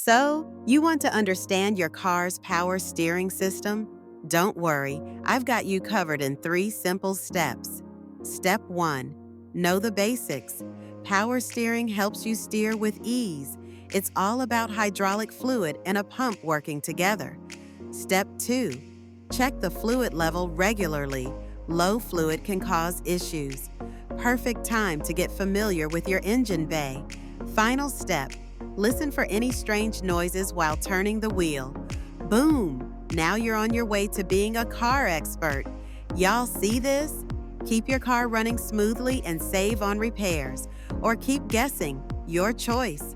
So, you want to understand your car's power steering system? Don't worry, I've got you covered in 3 simple steps. Step 1. Know the basics. Power steering helps you steer with ease. It's all about hydraulic fluid and a pump working together. Step 2. Check the fluid level regularly. Low fluid can cause issues. Perfect time to get familiar with your engine bay. Final step. Listen for any strange noises while turning the wheel. Boom! Now you're on your way to being a car expert. Y'all see this? Keep your car running smoothly and save on repairs. Or keep guessing. Your choice.